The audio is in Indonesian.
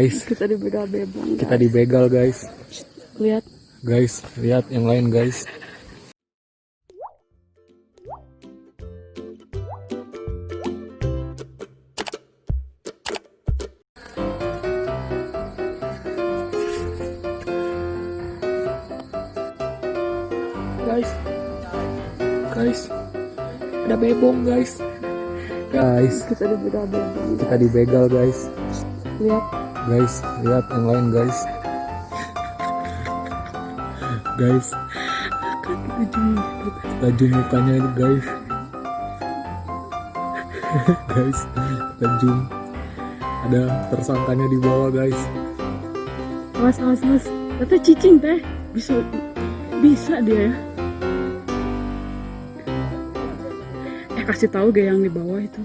Guys, Kita dibegal bebong. kita dibegal guys. Lihat. Guys, lihat yang lain guys. Guys, guys, ada bebong guys. Guys, Kita dibegal bebong. kita dibegal guys. Lihat. Guys, lihat yang lain guys. Guys, laju mukanya guys. Guys, laju. Ada tersangkanya di bawah guys. Awas. Kata cicing teh. Bisa dia ya. Kasih tahu gak yang di bawah itu.